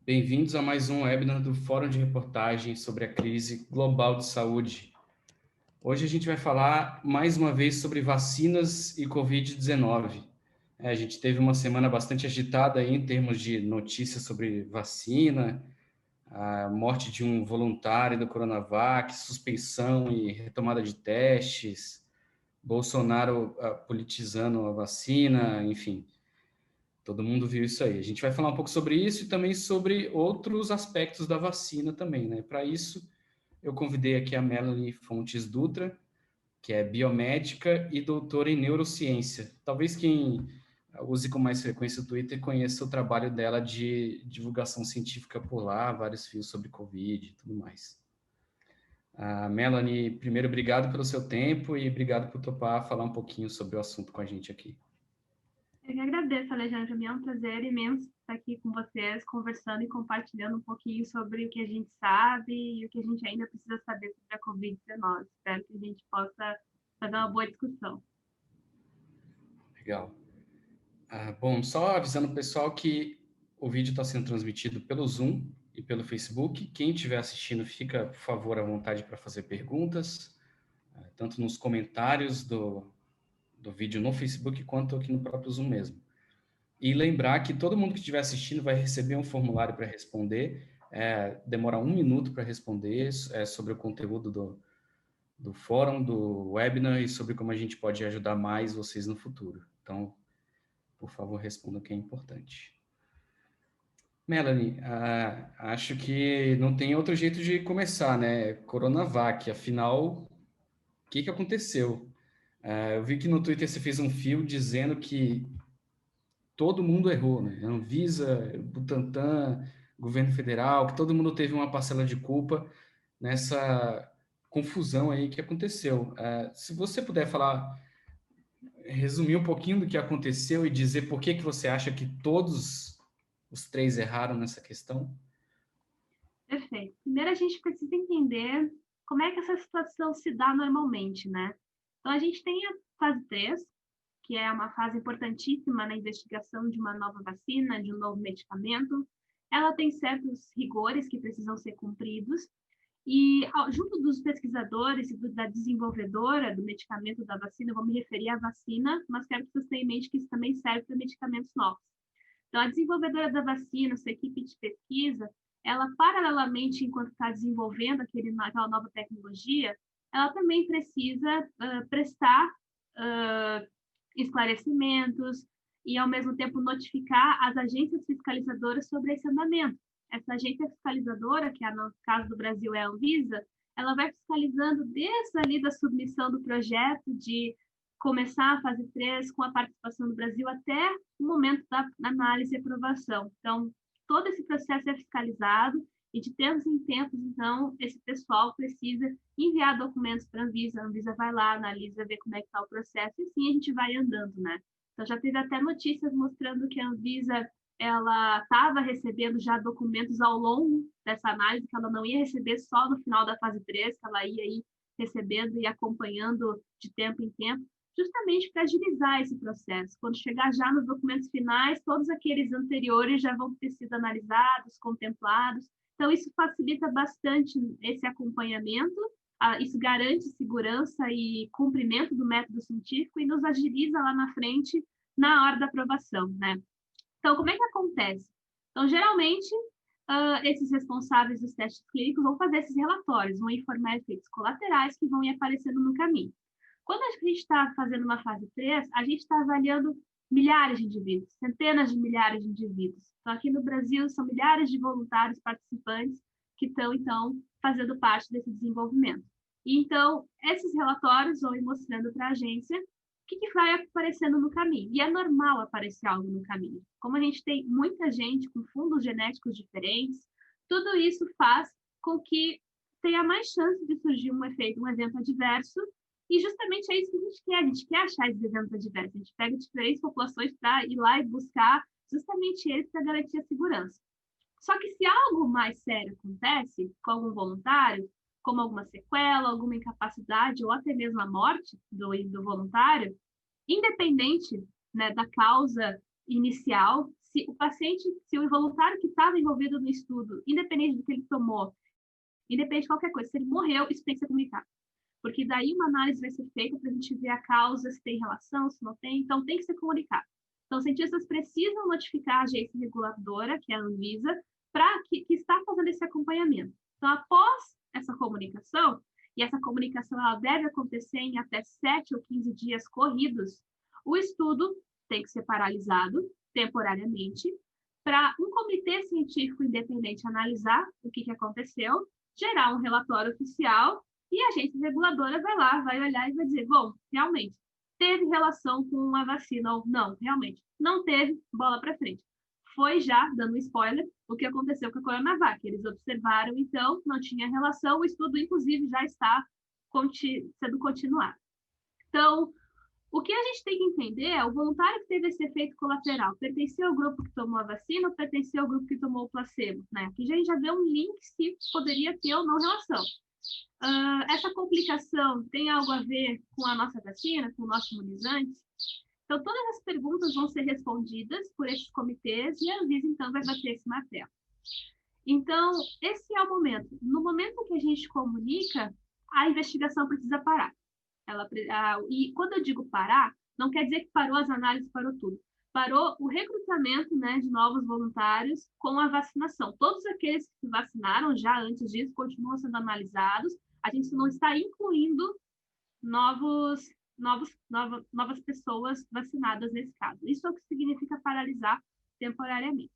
Bem-vindos a mais um webinar do Fórum de Reportagem sobre a crise global de saúde. Hoje a gente vai falar mais uma vez sobre vacinas e Covid-19. A gente teve uma semana bastante agitada aí em termos de notícias sobre vacina, a morte de um voluntário do Coronavac, suspensão e retomada de testes, Bolsonaro politizando a vacina, enfim. Todo mundo viu isso aí. A gente vai falar um pouco sobre isso e também sobre outros aspectos da vacina também, né? Para isso, eu convidei aqui a Melanie Fontes Dutra, que é biomédica e doutora em neurociência. Talvez quem use com mais frequência o Twitter conheça o trabalho dela de divulgação científica por lá, vários fios sobre Covid e tudo mais. Melanie, primeiro, obrigado pelo seu tempo e obrigado por topar falar um pouquinho sobre o assunto com a gente aqui. Eu que agradeço, Alejandro. Para mim é um prazer imenso estar aqui com vocês, conversando e compartilhando um pouquinho sobre o que a gente sabe e o que a gente ainda precisa saber sobre a Covid-19. Espero que a gente possa fazer uma boa discussão. Legal. Bom, só avisando o pessoal que o vídeo está sendo transmitido pelo Zoom e pelo Facebook. Quem estiver assistindo, fica, por favor, à vontade para fazer perguntas, tanto nos comentários do vídeo no Facebook, quanto aqui no próprio Zoom mesmo. E lembrar que todo mundo que estiver assistindo vai receber um formulário para responder, demora 1 minuto para responder, sobre o conteúdo do fórum, do webinar e sobre como a gente pode ajudar mais vocês no futuro. Então, por favor, respondam, que é importante. Melanie, acho que não tem outro jeito de começar, né? Coronavac, afinal, o que aconteceu? Eu vi que no Twitter você fez um fio dizendo que todo mundo errou, né? Anvisa, Butantan, governo federal, que todo mundo teve uma parcela de culpa nessa confusão aí que aconteceu. Se você puder falar, resumir um pouquinho do que aconteceu e dizer por que você acha que todos os três erraram nessa questão? Perfeito. Primeiro, a gente precisa entender como é que essa situação se dá normalmente, né? Então, a gente tem a fase 3, que é uma fase importantíssima na investigação de uma nova vacina, de um novo medicamento. Ela tem certos rigores que precisam ser cumpridos. E, junto dos pesquisadores e da desenvolvedora do medicamento da vacina, eu vou me referir à vacina, mas quero que vocês tenham em mente que isso também serve para medicamentos novos. Então, a desenvolvedora da vacina, sua equipe de pesquisa, ela, paralelamente, enquanto está desenvolvendo aquela nova tecnologia, ela também precisa prestar esclarecimentos e, ao mesmo tempo, notificar as agências fiscalizadoras sobre esse andamento. Essa agência fiscalizadora, que no caso do Brasil é a Anvisa, ela vai fiscalizando desde ali da submissão do projeto, de começar a fase 3 com a participação do Brasil até o momento da análise e aprovação. Então, todo esse processo é fiscalizado e de tempos em tempos, então, esse pessoal precisa enviar documentos para a Anvisa vai lá, analisa, vê como é que está o processo e assim a gente vai andando, né? Então, já teve até notícias mostrando que a Anvisa ela estava recebendo já documentos ao longo dessa análise, que ela não ia receber só no final da fase 3, que ela ia ir recebendo e acompanhando de tempo em tempo, justamente para agilizar esse processo. Quando chegar já nos documentos finais, todos aqueles anteriores já vão ter sido analisados, contemplados. Então, isso facilita bastante esse acompanhamento, isso garante segurança e cumprimento do método científico e nos agiliza lá na frente na hora da aprovação, né? Então, como é que acontece? Então, geralmente, esses responsáveis dos testes clínicos vão fazer esses relatórios, vão informar efeitos colaterais que vão ir aparecendo no caminho. Quando a gente está fazendo uma fase 3, a gente está avaliando milhares de indivíduos, centenas de milhares de indivíduos. Então, aqui no Brasil, são milhares de voluntários participantes que estão, então, fazendo parte desse desenvolvimento. E, então, esses relatórios vão ir mostrando para a agência o que vai aparecendo no caminho. E é normal aparecer algo no caminho. Como a gente tem muita gente com fundos genéticos diferentes, tudo isso faz com que tenha mais chance de surgir um efeito, um evento adverso, e justamente é isso que a gente quer achar esses eventos adversos. A gente pega diferentes populações para ir lá e buscar justamente eles para garantir a segurança. Só que se algo mais sério acontece com algum voluntário, como alguma sequela, alguma incapacidade ou até mesmo a morte do voluntário, independente, né, da causa inicial, se o voluntário que estava envolvido no estudo, independente do que ele tomou, independente de qualquer coisa, se ele morreu, isso tem que ser comunicado. Porque daí uma análise vai ser feita para a gente ver a causa, se tem relação, se não tem, então tem que ser comunicado. Então, os cientistas precisam notificar a agência reguladora, que é a Anvisa, que está fazendo esse acompanhamento. Então, após essa comunicação, e essa comunicação ela deve acontecer em até 7 ou 15 dias corridos, o estudo tem que ser paralisado temporariamente para um comitê científico independente analisar o que aconteceu, gerar um relatório oficial e a agência reguladora vai lá, vai olhar e vai dizer, bom, realmente, teve relação com a vacina ou não, realmente, não teve, bola para frente. Foi já, dando um spoiler, o que aconteceu com a Coronavac. Eles observaram, então, não tinha relação, o estudo, inclusive, já está sendo continuado. Então, o que a gente tem que entender é o voluntário que teve esse efeito colateral, pertenceu ao grupo que tomou a vacina ou pertenceu ao grupo que tomou o placebo? Né? Aqui a gente já deu um link se poderia ter ou não relação. Essa complicação tem algo a ver com a nossa vacina, com o nosso imunizante? Então, todas as perguntas vão ser respondidas por esses comitês e a Anvisa, então, vai bater esse martelo. Então, esse é o momento. No momento que a gente comunica, a investigação precisa parar. E quando eu digo parar, não quer dizer que parou as análises, parou tudo. Parou o recrutamento, né, de novos voluntários com a vacinação. Todos aqueles que vacinaram já antes disso continuam sendo analisados. A gente não está incluindo novas pessoas vacinadas nesse caso. Isso é o que significa paralisar temporariamente.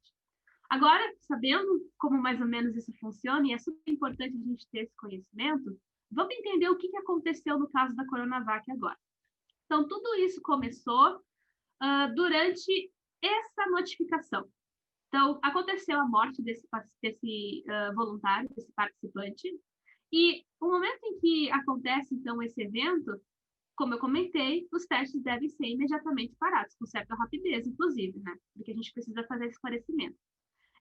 Agora, sabendo como mais ou menos isso funciona, e é super importante a gente ter esse conhecimento, vamos entender o que aconteceu no caso da Coronavac agora. Então, tudo isso começou durante essa notificação. Então, aconteceu a morte desse voluntário, desse participante, e o momento em que acontece, então, esse evento, como eu comentei, os testes devem ser imediatamente parados, com certa rapidez, inclusive, né? Porque a gente precisa fazer esclarecimento.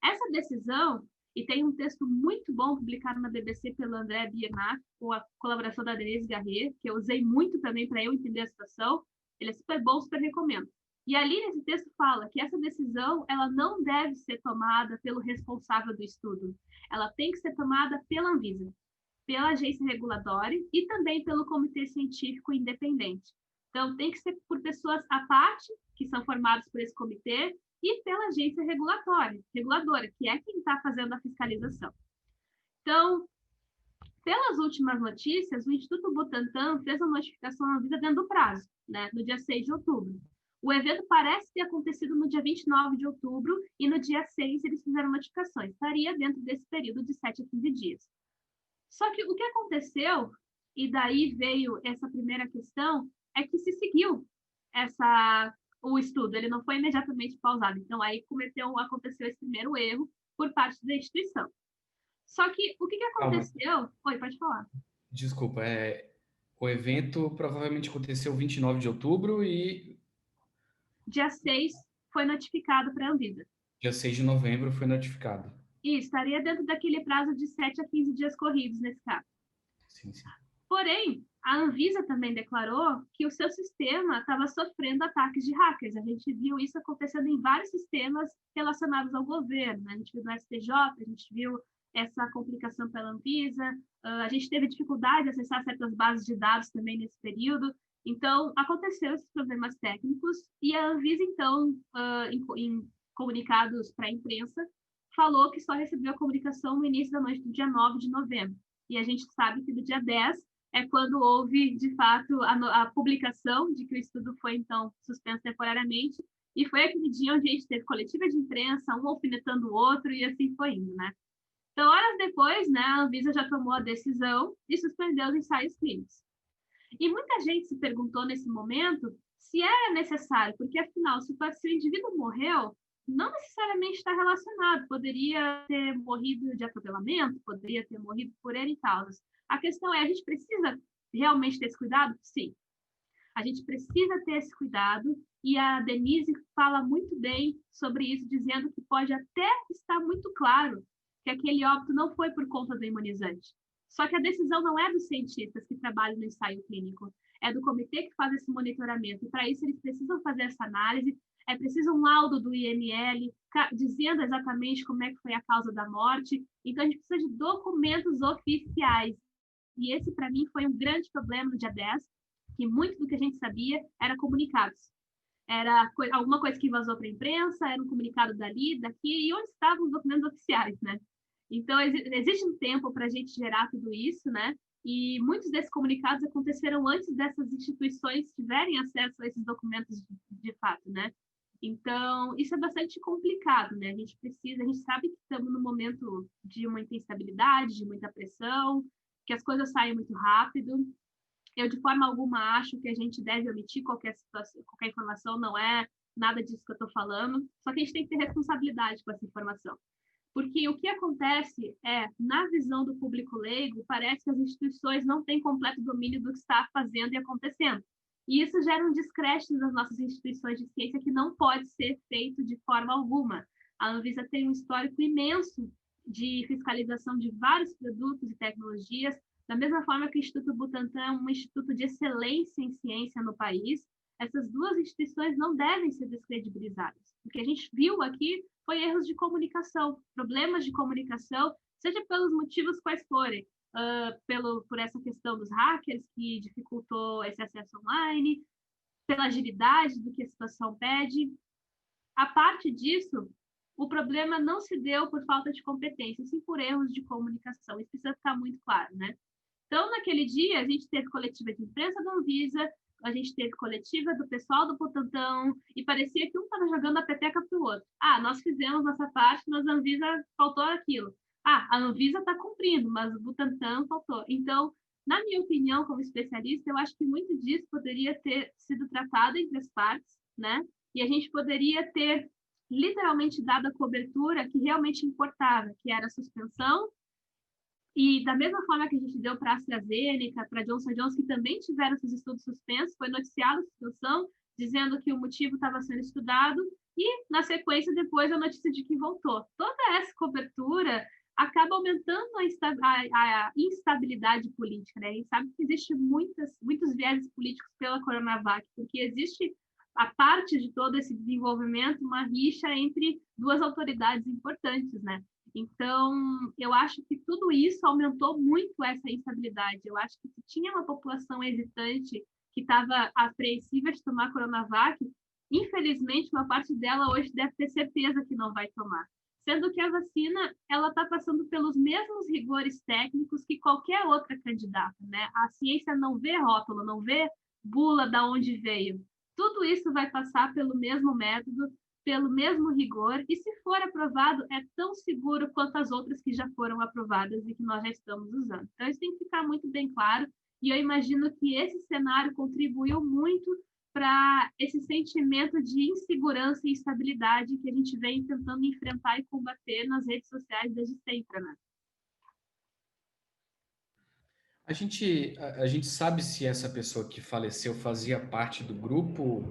Essa decisão, e tem um texto muito bom publicado na BBC pelo André Biernat, com a colaboração da Denise Garret, que eu usei muito também para eu entender a situação. Ele é super bom, super recomendo. E ali nesse texto fala que essa decisão ela não deve ser tomada pelo responsável do estudo. Ela tem que ser tomada pela Anvisa, pela agência regulatória e também pelo comitê científico independente. Então, tem que ser por pessoas à parte, que são formadas por esse comitê, e pela agência reguladora, que é quem está fazendo a fiscalização. Então, pelas últimas notícias, o Instituto Butantan fez a notificação à Anvisa dentro do prazo, né, no dia 6 de outubro. O evento parece ter acontecido no dia 29 de outubro e no dia 6 eles fizeram notificações. Estaria dentro desse período de 7 a 15 dias. Só que o que aconteceu, e daí veio essa primeira questão, é que se seguiu o estudo, ele não foi imediatamente pausado. Então, aí aconteceu esse primeiro erro por parte da instituição. Só que o que aconteceu... Oi, pode falar. Desculpa, o evento provavelmente aconteceu 29 de outubro e... Dia 6 foi notificado para a Anvisa. Dia 6 de novembro foi notificado. E estaria dentro daquele prazo de 7 a 15 dias corridos nesse caso. Sim, sim. Porém, a Anvisa também declarou que o seu sistema estava sofrendo ataques de hackers. A gente viu isso acontecendo em vários sistemas relacionados ao governo. A gente viu no STJ, a gente viu essa complicação pela Anvisa, a gente teve dificuldade de acessar certas bases de dados também nesse período. Então, aconteceram esses problemas técnicos e a Anvisa, então, em comunicados para a imprensa, falou que só recebeu a comunicação no início da noite do dia 9 de novembro. E a gente sabe que do dia 10 é quando houve, de fato, a publicação de que o estudo foi, então, suspenso temporariamente. E foi aquele dia onde a gente teve coletiva de imprensa, um alfinetando o outro, e assim foi indo, né? Então, horas depois, né, a Anvisa já tomou a decisão e suspendeu os ensaios clínicos. E muita gente se perguntou nesse momento se era necessário, porque, afinal, se o indivíduo morreu, não necessariamente está relacionado. Poderia ter morrido de atropelamento, poderia ter morrido por N causas. A questão é, a gente precisa realmente ter esse cuidado? Sim. A gente precisa ter esse cuidado e a Denise fala muito bem sobre isso, dizendo que pode até estar muito claro que aquele óbito não foi por conta do imunizante. Só que a decisão não é dos cientistas que trabalham no ensaio clínico, é do comitê que faz esse monitoramento. E para isso eles precisam fazer essa análise. é preciso um laudo do IML dizendo exatamente como é que foi a causa da morte. Então, a gente precisa de documentos oficiais. E esse, para mim, foi um grande problema no dia 10, que muito do que a gente sabia era comunicados. Era alguma coisa que vazou para a imprensa, era um comunicado dali, daqui, e onde estavam os documentos oficiais, né? Então, existe um tempo para a gente gerar tudo isso, né? E muitos desses comunicados aconteceram antes dessas instituições tiverem acesso a esses documentos de fato, né? Então, isso é bastante complicado, né? A gente sabe que estamos num momento de muita instabilidade, de muita pressão, que as coisas saem muito rápido. Eu, de forma alguma, acho que a gente deve omitir qualquer situação, qualquer informação, não é nada disso que eu estou falando, só que a gente tem que ter responsabilidade com essa informação. Porque o que acontece é, na visão do público leigo, parece que as instituições não têm completo domínio do que está fazendo e acontecendo. E isso gera um descrédito das nossas instituições de ciência que não pode ser feito de forma alguma. A Anvisa tem um histórico imenso de fiscalização de vários produtos e tecnologias, da mesma forma que o Instituto Butantan é um instituto de excelência em ciência no país. Essas duas instituições não devem ser descredibilizadas. O que a gente viu aqui foi erros de comunicação, problemas de comunicação, seja pelos motivos quais forem, por essa questão dos hackers que dificultou esse acesso online, pela agilidade do que a situação pede. A parte disso, o problema não se deu por falta de competência, sim por erros de comunicação. Isso precisa ficar muito claro, né? Então, naquele dia, a gente teve coletiva de imprensa da Anvisa, a gente teve coletiva do pessoal do Butantan, e parecia que um estava jogando a peteca para o outro. Ah, nós fizemos nossa parte, mas a Anvisa faltou aquilo. Ah, a Anvisa está cumprindo, mas o Butantan faltou. Então, na minha opinião, como especialista, eu acho que muito disso poderia ter sido tratado entre as partes, né? E a gente poderia ter literalmente dado a cobertura que realmente importava, que era a suspensão. E da mesma forma que a gente deu para a AstraZeneca, para a Johnson Johnson, que também tiveram seus estudos suspensos, foi noticiada a situação, dizendo que o motivo estava sendo estudado, e na sequência depois a notícia de que voltou. Toda essa cobertura acaba aumentando a instabilidade política, né? A gente sabe que existe muitos viéses políticos pela Coronavac, porque existe a parte de todo esse desenvolvimento uma rixa entre duas autoridades importantes, né? Então, eu acho que tudo isso aumentou muito essa instabilidade. Eu acho que se tinha uma população hesitante que estava apreensiva de tomar Coronavac, infelizmente, uma parte dela hoje deve ter certeza que não vai tomar. Sendo que a vacina, ela está passando pelos mesmos rigores técnicos que qualquer outra candidata, né? A ciência não vê rótulo, não vê bula da onde veio. Tudo isso vai passar pelo mesmo método, pelo mesmo rigor, e se for aprovado, é tão seguro quanto as outras que já foram aprovadas e que nós já estamos usando. Então, isso tem que ficar muito bem claro, e eu imagino que esse cenário contribuiu muito para esse sentimento de insegurança e instabilidade que a gente vem tentando enfrentar e combater nas redes sociais desde sempre, né? A gente sabe se essa pessoa que faleceu fazia parte do grupo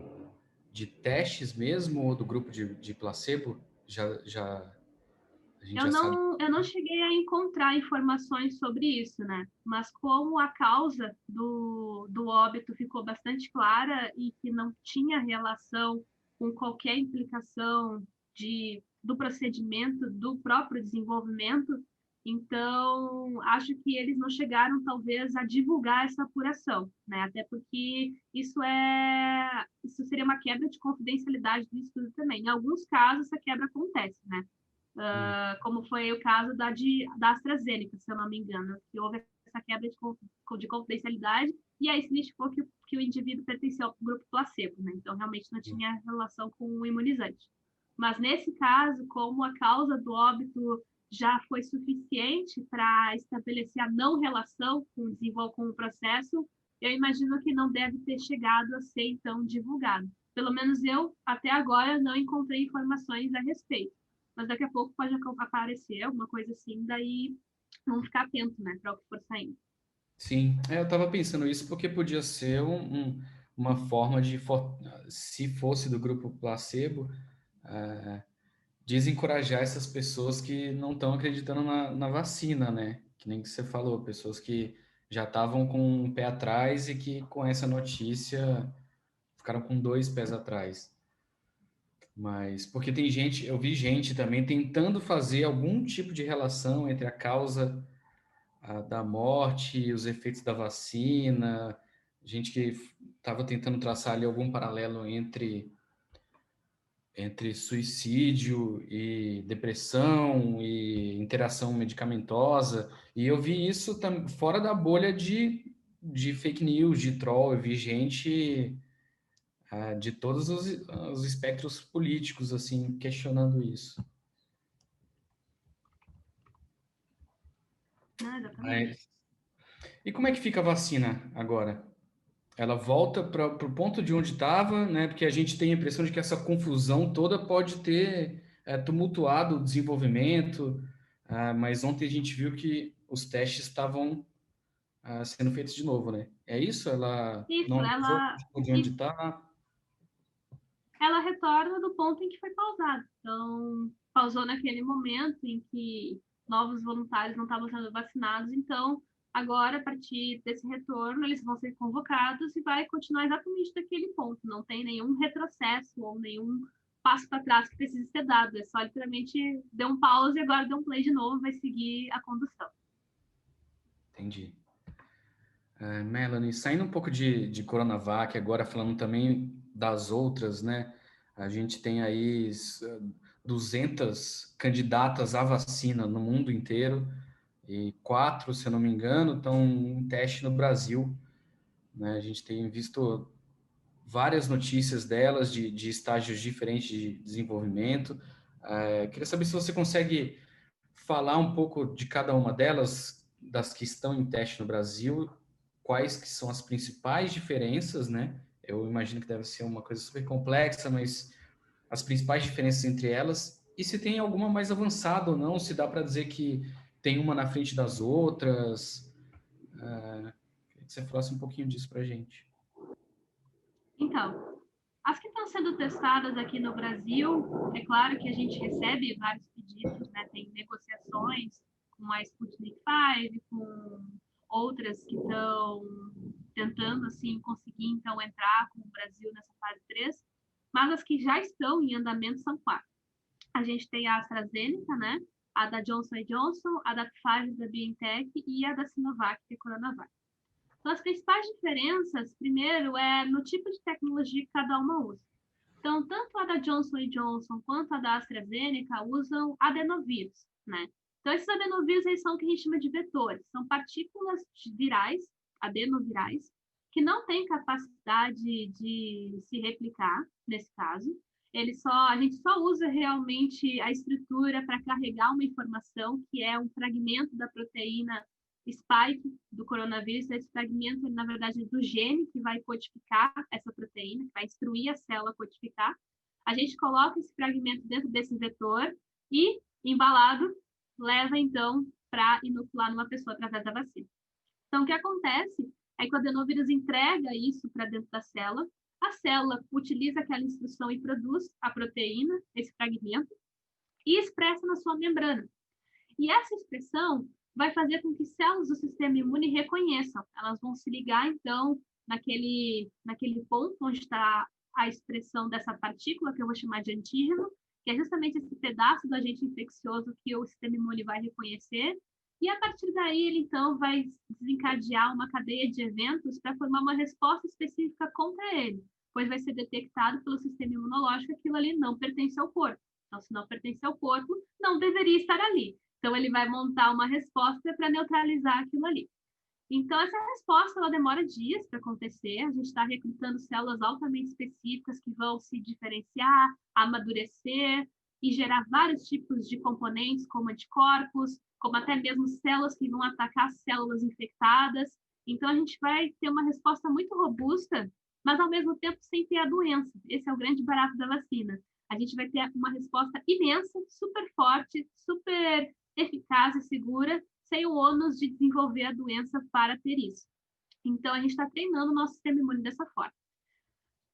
de testes mesmo ou do grupo de placebo? A gente já sabe. Eu não cheguei a encontrar informações sobre isso, né? Mas como a causa do óbito ficou bastante clara e que não tinha relação com qualquer implicação do procedimento, do próprio desenvolvimento, então acho que eles não chegaram, talvez, a divulgar essa apuração, né? Até porque isso seria uma quebra de confidencialidade do estudo também. Em alguns casos, essa quebra acontece, né? Como foi o caso da AstraZeneca, se eu não me engano, que houve essa quebra de confidencialidade e aí se identificou que o indivíduo pertencia ao grupo placebo, né? Então realmente não tinha relação com o imunizante. Mas nesse caso, como a causa do óbito já foi suficiente para estabelecer a não relação com o processo, eu imagino que não deve ter chegado a ser então divulgado. Pelo menos eu, até agora, não encontrei informações a respeito. Mas daqui a pouco pode aparecer alguma coisa assim, daí vamos ficar atento, né, para o que for saindo. Sim, eu estava pensando isso porque podia ser uma forma de, se fosse do grupo placebo, desencorajar essas pessoas que não estão acreditando na vacina, né? Que nem que você falou, pessoas que já estavam com um pé atrás e que com essa notícia ficaram com dois pés atrás. Mas, porque tem gente, eu vi gente também tentando fazer algum tipo de relação entre a causa da morte e os efeitos da vacina, gente que estava tentando traçar ali algum paralelo entre suicídio e depressão e interação medicamentosa, e eu vi isso fora da bolha de fake news, de troll, eu vi gente de todos os espectros políticos, assim, questionando isso. Né? Exatamente. Mas, e como é que fica a vacina agora? Ela volta para o ponto de onde estava, né? Porque a gente tem a impressão de que essa confusão toda pode ter tumultuado o desenvolvimento, mas ontem a gente viu que os testes estavam sendo feitos de novo, né? É isso? Ela Isso, não voltou de onde isso, está? ela retorna do ponto em que foi pausado. Então, pausou naquele momento em que novos voluntários não estavam sendo vacinados. Então, agora, a partir desse retorno, eles vão ser convocados e vai continuar exatamente daquele ponto. Não tem nenhum retrocesso ou nenhum passo para trás que precise ser dado. É só literalmente deu um pause e agora deu um play de novo, vai seguir a condução. Entendi. Melanie, saindo um pouco de Coronavac, agora falando também das outras, né? A gente tem aí 200 candidatas à vacina no mundo inteiro e 4, se eu não me engano, estão em teste no Brasil, né? A gente tem visto várias notícias delas de estágios diferentes de desenvolvimento. Queria saber se você consegue falar um pouco de cada uma delas, das que estão em teste no Brasil, quais que são as principais diferenças, né? Eu imagino que deve ser uma coisa super complexa, mas as principais diferenças entre elas, e se tem alguma mais avançada ou não, se dá para dizer que tem uma na frente das outras. Queria que você falasse um pouquinho disso para a gente. Então, as que estão sendo testadas aqui no Brasil, é claro que a gente recebe vários pedidos, né? Tem negociações com a Sputnik 5, com outras que estão tentando assim conseguir então entrar com o Brasil nessa fase 3, mas as que já estão em andamento são 4. A gente tem a AstraZeneca, né? A da Johnson Johnson, a da Pfizer, da BioNTech e a da Sinovac, que é a Coronavac. Então, as principais diferenças, primeiro, é no tipo de tecnologia que cada uma usa. Então, tanto a da Johnson Johnson quanto a da AstraZeneca usam adenovírus, né? Então, esses adenovírus eles são o que a gente chama de vetores. São partículas virais, adenovirais, que não têm capacidade de se replicar, nesse caso. A gente só usa realmente a estrutura para carregar uma informação, que é um fragmento da proteína spike do coronavírus. Esse fragmento, na verdade, é do gene que vai codificar essa proteína, que vai instruir a célula a codificar. A gente coloca esse fragmento dentro desse vetor e, embalado, leva, então, para inocular numa pessoa através da vacina. Então, o que acontece é que o adenovírus entrega isso para dentro da célula, a célula utiliza aquela instrução e produz a proteína, esse fragmento, e expressa na sua membrana. E essa expressão vai fazer com que células do sistema imune reconheçam. Elas vão se ligar, então, naquele ponto onde está a expressão dessa partícula, que eu vou chamar de antígeno, que é justamente esse pedaço do agente infeccioso que o sistema imune vai reconhecer. E a partir daí, ele então vai desencadear uma cadeia de eventos para formar uma resposta específica contra ele, pois vai ser detectado pelo sistema imunológico que aquilo ali não pertence ao corpo. Então, se não pertence ao corpo, não deveria estar ali. Então, ele vai montar uma resposta para neutralizar aquilo ali. Então, essa resposta ela demora dias para acontecer. A gente está recrutando células altamente específicas que vão se diferenciar, amadurecer e gerar vários tipos de componentes, como anticorpos, como até mesmo células que vão atacar células infectadas. Então, a gente vai ter uma resposta muito robusta, mas ao mesmo tempo sem ter a doença. Esse é o grande barato da vacina. A gente vai ter uma resposta imensa, super forte, super eficaz e segura, sem o ônus de desenvolver a doença para ter isso. Então, a gente está treinando o nosso sistema imune dessa forma.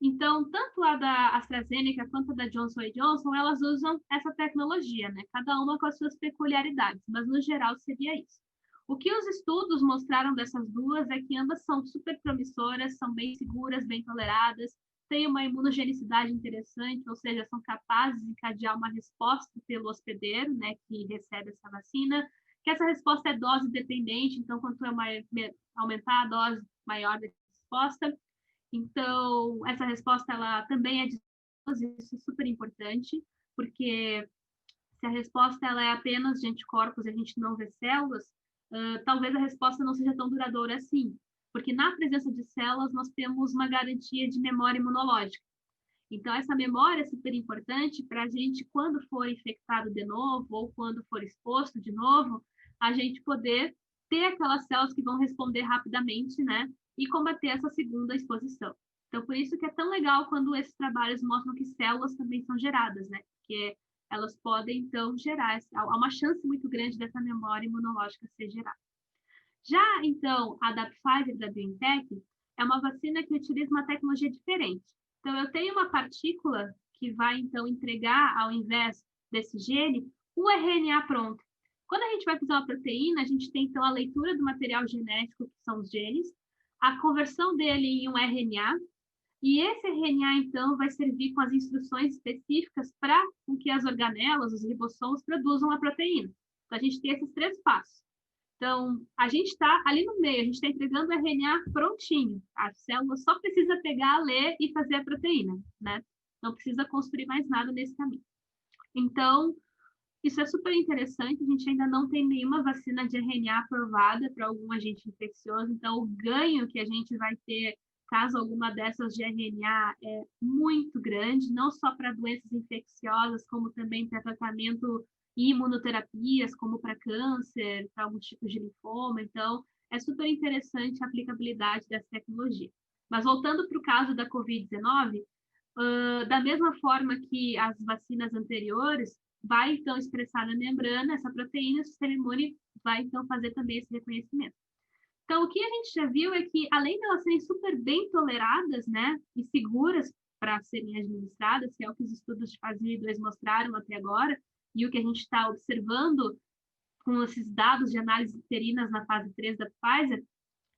Então, tanto a da AstraZeneca quanto a da Johnson Johnson, elas usam essa tecnologia, né? Cada uma com as suas peculiaridades, mas no geral seria isso. O que os estudos mostraram dessas duas é que ambas são super promissoras, são bem seguras, bem toleradas, têm uma imunogenicidade interessante, ou seja, são capazes de encadear uma resposta pelo hospedeiro, né, que recebe essa vacina, que essa resposta é dose dependente, então quanto aumentar a dose, maior a resposta. Então, essa resposta ela também é de dose, isso é super importante, porque se a resposta ela é apenas de anticorpos e a gente não vê células, talvez a resposta não seja tão duradoura assim, porque na presença de células nós temos uma garantia de memória imunológica. Então, essa memória é super importante para a gente, quando for infectado de novo ou quando for exposto de novo, a gente poder ter aquelas células que vão responder rapidamente, né? E combater essa segunda exposição. Então, por isso que é tão legal quando esses trabalhos mostram que células também são geradas, né? Porque elas podem, então, gerar, há uma chance muito grande dessa memória imunológica ser gerada. Já, então, a da Pfizer, da BioNTech, é uma vacina que utiliza uma tecnologia diferente. Então, eu tenho uma partícula que vai, então, entregar, ao invés desse gene, o RNA pronto. Quando a gente vai fazer uma proteína, a gente tem, então, a leitura do material genético, que são os genes, a conversão dele em um RNA, e esse RNA, então, vai servir com as instruções específicas para que as organelas, os ribossomos, produzam a proteína. Então, a gente tem esses 3 passos. Então, a gente está ali no meio, a gente está entregando o RNA prontinho. A célula só precisa pegar, ler e fazer a proteína, né? Não precisa construir mais nada nesse caminho. Então, isso é super interessante. A gente ainda não tem nenhuma vacina de RNA aprovada para algum agente infeccioso. Então, o ganho que a gente vai ter caso alguma dessas de RNA é muito grande, não só para doenças infecciosas, como também para tratamento e imunoterapias, como para câncer, para alguns tipos de linfoma. Então, é super interessante a aplicabilidade dessa tecnologia. Mas voltando para o caso da Covid-19, da mesma forma que as vacinas anteriores, vai então expressar na membrana essa proteína, o sistema imune vai então fazer também esse reconhecimento. Então, o que a gente já viu é que, além de elas serem super bem toleradas, né, e seguras para serem administradas, que é o que os estudos de fase 2 mostraram até agora, e o que a gente está observando com esses dados de análise uterinas na fase 3 da Pfizer,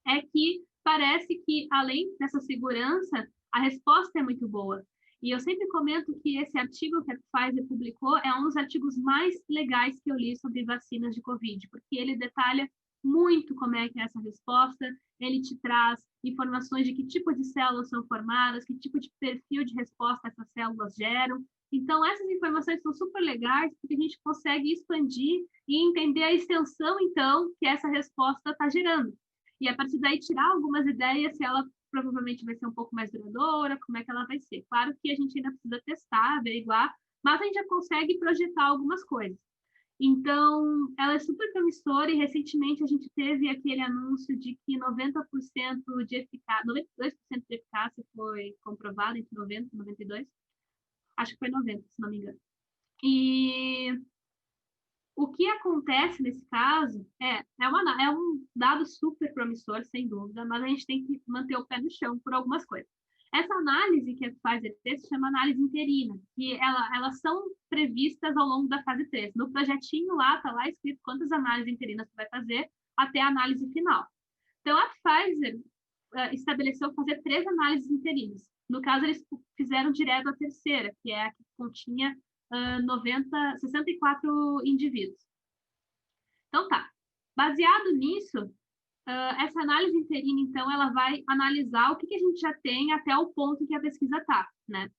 é que parece que, além dessa segurança, a resposta é muito boa. E eu sempre comento que esse artigo que a Pfizer publicou é um dos artigos mais legais que eu li sobre vacinas de Covid, porque ele detalha muito como é que é essa resposta, ele te traz informações de que tipo de células são formadas, que tipo de perfil de resposta essas células geram. Então, essas informações são super legais, porque a gente consegue expandir e entender a extensão, então, que essa resposta está gerando. E a partir daí tirar algumas ideias se ela provavelmente vai ser um pouco mais duradoura, como é que ela vai ser. Claro que a gente ainda precisa testar, averiguar, mas a gente já consegue projetar algumas coisas. Então, ela é super promissora e recentemente a gente teve aquele anúncio de que 90% de eficácia, 92% de eficácia foi comprovado entre 90 e 92. Acho que foi 90, se não me engano. E o que acontece nesse caso é um dado super promissor, sem dúvida, mas a gente tem que manter o pé no chão por algumas coisas. Essa análise que a Pfizer fez se chama análise interina, que elas são previstas ao longo da fase 3. No projetinho lá, está lá escrito quantas análises interinas você vai fazer até a análise final. Então, a Pfizer estabeleceu fazer 3 análises interinas. No caso, eles fizeram direto a terceira, que é a que continha 64 indivíduos. Então tá. Baseado nisso, essa análise interina, então, ela vai analisar o que a gente já tem até o ponto que a pesquisa está, né?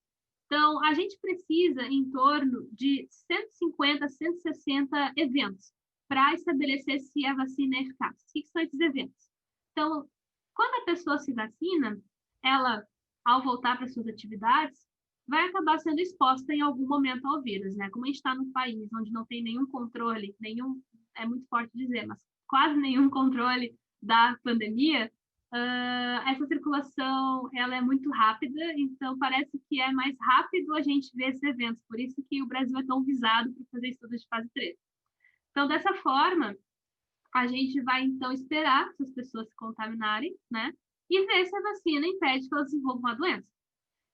Então, a gente precisa em torno de 150, 160 eventos para estabelecer se a vacina é eficaz. O que são esses eventos? Então, quando a pessoa se vacina, ela, ao voltar para suas atividades, vai acabar sendo exposta em algum momento ao vírus, né? Como a gente está num país onde não tem nenhum controle, é muito forte dizer, mas quase nenhum controle da pandemia, essa circulação ela é muito rápida, então parece que é mais rápido a gente ver esses eventos, por isso que o Brasil é tão visado para fazer estudos de fase 3. Então, dessa forma, a gente vai, então, esperar essas pessoas se contaminarem, né? E ver se a vacina impede que elas desenvolvam a doença.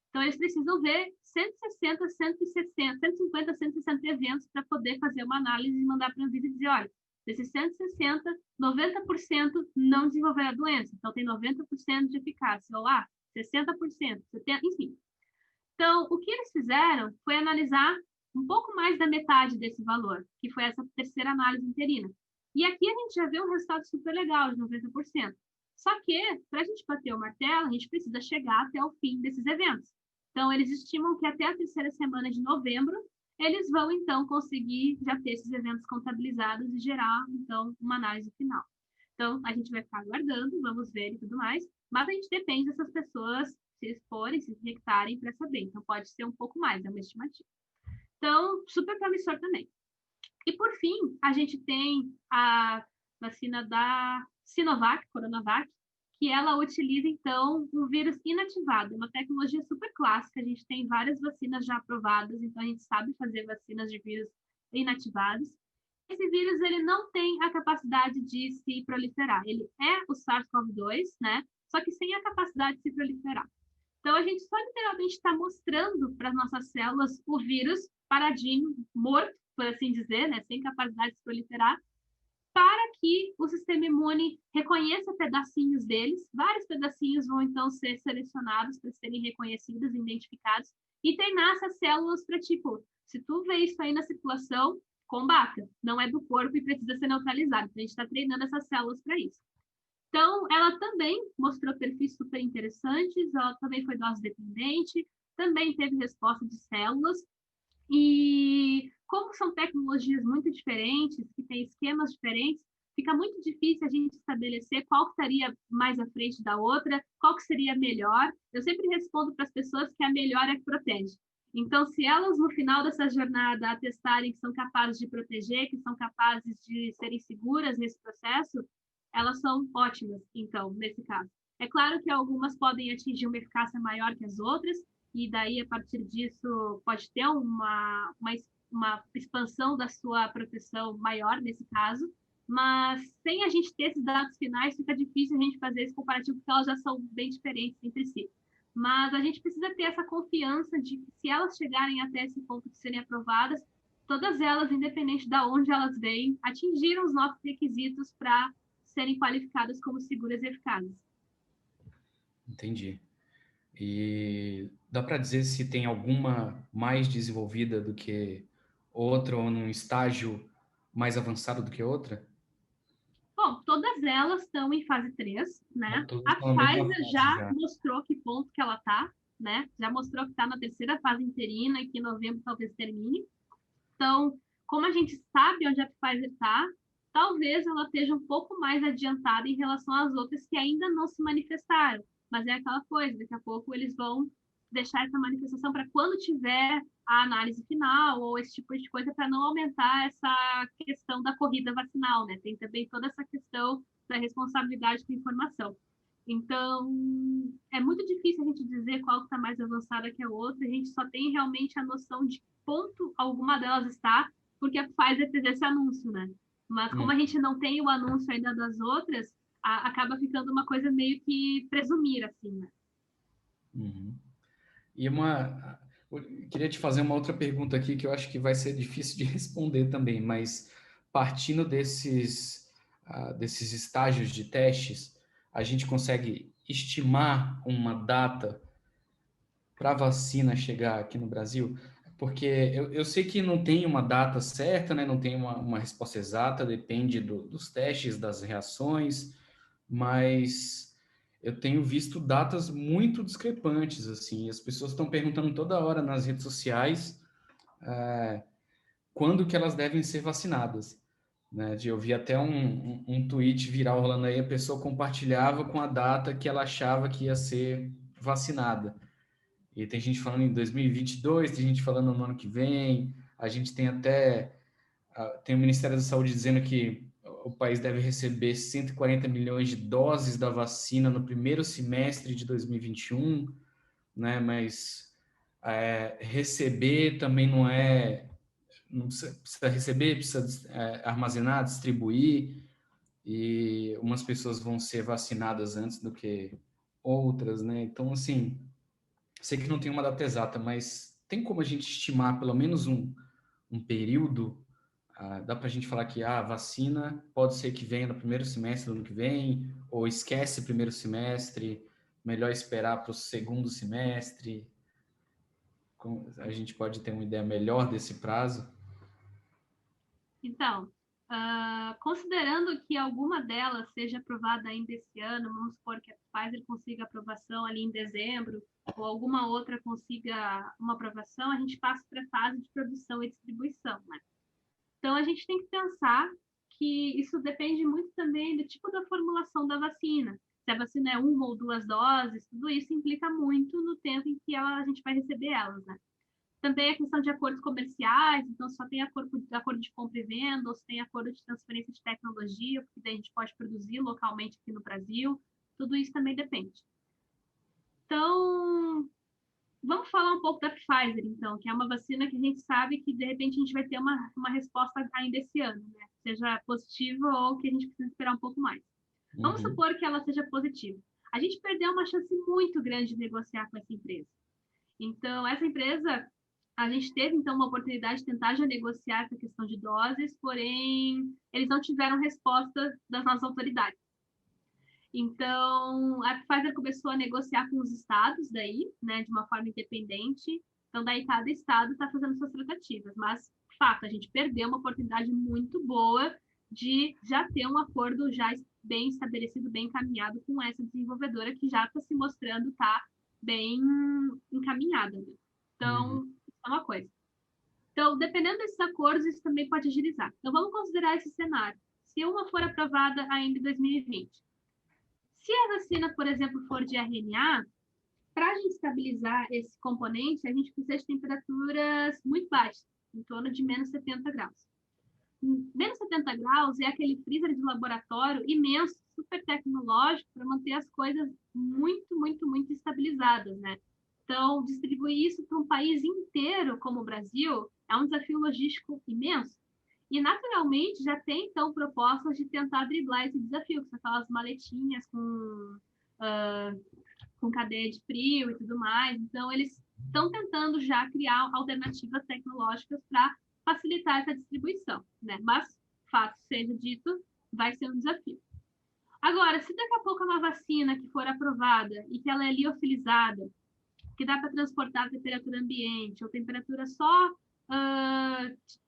Então, eles precisam ver 150, 160 eventos para poder fazer uma análise e mandar para a Anvisa e dizer, olha, desses 160, 90% não desenvolveram a doença. Então, tem 90% de eficácia. Ou, 60%, 70%, enfim. Então, o que eles fizeram foi analisar um pouco mais da metade desse valor, que foi essa terceira análise interina. E aqui a gente já vê um resultado super legal, de 90%. Só que, para a gente bater o martelo, a gente precisa chegar até o fim desses eventos. Então, eles estimam que até a terceira semana de novembro, eles vão, então, conseguir já ter esses eventos contabilizados e gerar, então, uma análise final. Então, a gente vai ficar aguardando, vamos ver e tudo mais, mas a gente depende dessas pessoas se exporem, se infectarem para saber. Então, pode ser um pouco mais, é uma estimativa. Então, super promissor também. E, por fim, a gente tem a vacina da Sinovac, Coronavac, que ela utiliza, então, um vírus inativado, uma tecnologia super clássica. A gente tem várias vacinas já aprovadas, então a gente sabe fazer vacinas de vírus inativados. Esse vírus, ele não tem a capacidade de se proliferar. Ele é o SARS-CoV-2, né? Só que sem a capacidade de se proliferar. Então, a gente só literalmente está mostrando para as nossas células o vírus paradinho, morto, por assim dizer, né? Sem capacidade de se proliferar, para que o sistema imune reconheça pedacinhos deles. Vários pedacinhos vão, então, ser selecionados para serem reconhecidos, identificados, e treinar essas células para, tipo, se tu vê isso aí na circulação, combata. Não é do corpo e precisa ser neutralizado. Então, a gente está treinando essas células para isso. Então, ela também mostrou perfis super interessantes, ela também foi dose dependente, também teve resposta de células, e como são tecnologias muito diferentes, que têm esquemas diferentes, fica muito difícil a gente estabelecer qual que estaria mais à frente da outra, qual que seria melhor. Eu sempre respondo para as pessoas que a melhor é que protege. Então, se elas, no final dessa jornada, atestarem que são capazes de proteger, que são capazes de serem seguras nesse processo, elas são ótimas, então, nesse caso. É claro que algumas podem atingir uma eficácia maior que as outras, e daí, a partir disso, pode ter uma expansão da sua proteção maior nesse caso, mas sem a gente ter esses dados finais, fica difícil a gente fazer esse comparativo, porque elas já são bem diferentes entre si. Mas a gente precisa ter essa confiança de que, se elas chegarem até esse ponto de serem aprovadas, todas elas, independente de onde elas vêm, atingiram os nossos requisitos para serem qualificadas como seguras e eficazes. Entendi. E dá para dizer se tem alguma mais desenvolvida do que outra ou num estágio mais avançado do que outra? Bom, todas elas estão em fase 3, né? Todas A estão na mesma Pfizer fase já já. mostrou que ponto que ela está, né? Já mostrou que está na terceira fase interina e que em novembro talvez termine. Então, como a gente sabe onde a Pfizer está, talvez ela esteja um pouco mais adiantada em relação às outras que ainda não se manifestaram. Mas é aquela coisa, daqui a pouco eles vão deixar essa manifestação para quando tiver a análise final ou esse tipo de coisa, para não aumentar essa questão da corrida vacinal, né? Tem também toda essa questão da responsabilidade com a informação. Então, é muito difícil a gente dizer qual está mais avançada que a outra, a gente só tem realmente a noção de ponto alguma delas está, porque a Pfizer fez esse anúncio, né? Mas como a gente não tem o anúncio ainda das outras, acaba ficando uma coisa meio que presumir, assim, né? Uhum. E queria te fazer uma outra pergunta aqui que eu acho que vai ser difícil de responder também, mas partindo desses estágios de testes, a gente consegue estimar uma data para a vacina chegar aqui no Brasil? Porque eu sei que não tem uma data certa, né? Não tem uma resposta exata, depende dos testes, das reações, mas eu tenho visto datas muito discrepantes, assim. As pessoas estão perguntando toda hora nas redes sociais quando que elas devem ser vacinadas. Né? Eu vi até um tweet viral rolando aí, a pessoa compartilhava com a data que ela achava que ia ser vacinada. E tem gente falando em 2022, tem gente falando no ano que vem. A gente tem até tem o Ministério da Saúde dizendo que o país deve receber 140 milhões de doses da vacina no primeiro semestre de 2021, né? Mas receber também não precisa receber, precisa armazenar, distribuir, e umas pessoas vão ser vacinadas antes do que outras, né? Então, assim, sei que não tem uma data exata, mas tem como a gente estimar pelo menos um período? Dá para a gente falar que a vacina pode ser que venha no primeiro semestre do ano que vem, ou esquece primeiro semestre. melhor esperar para o segundo semestre? A gente pode ter uma ideia melhor desse prazo? Então, considerando que alguma delas seja aprovada ainda esse ano, vamos supor que a Pfizer consiga aprovação ali em dezembro, ou alguma outra consiga uma aprovação, a gente passa para a fase de produção e distribuição, né? Então, a gente tem que pensar que isso depende muito também do tipo da formulação da vacina. Se a vacina é uma ou duas doses, tudo isso implica muito no tempo em que a gente vai receber elas, né? Também a questão de acordos comerciais, então só tem acordo de compra e venda, ou se tem acordo de transferência de tecnologia, porque daí a gente pode produzir localmente aqui no Brasil, tudo isso também depende. Então, vamos falar um pouco da Pfizer, então, que é uma vacina que a gente sabe que, de repente, a gente vai ter uma resposta ainda esse ano, né? Seja positiva ou que a gente precisa esperar um pouco mais. Vamos supor que ela seja positiva. A gente perdeu uma chance muito grande de negociar com essa empresa. Então, essa empresa, a gente teve, então, uma oportunidade de tentar já negociar essa questão de doses, porém, eles não tiveram resposta das nossas autoridades. Então, a Pfizer começou a negociar com os estados daí, né, de uma forma independente. Então, daí cada estado está fazendo suas tratativas. Mas, fato, a gente perdeu uma oportunidade muito boa de já ter um acordo já bem estabelecido, bem encaminhado com essa desenvolvedora que já está se mostrando estar bem encaminhada. Né? Então, isso é uma coisa. Então, dependendo desses acordos, isso também pode agilizar. Então, vamos considerar esse cenário. Se uma for aprovada ainda em 2020, se a vacina, por exemplo, for de RNA, para a gente estabilizar esse componente, a gente precisa de temperaturas muito baixas, em torno de menos 70 graus. Menos 70 graus é aquele freezer de laboratório imenso, super tecnológico, para manter as coisas muito, muito, muito estabilizadas, né? Então, distribuir isso para um país inteiro, como o Brasil, é um desafio logístico imenso. E, naturalmente, já tem, então, propostas de tentar driblar esse desafio, que são aquelas maletinhas com cadeia de frio e tudo mais. Então, eles estão tentando já criar alternativas tecnológicas para facilitar essa distribuição, né? Mas, fato seja dito, vai ser um desafio. Agora, se daqui a pouco é uma vacina que for aprovada e que ela é liofilizada, que dá para transportar a temperatura ambiente, ou temperatura só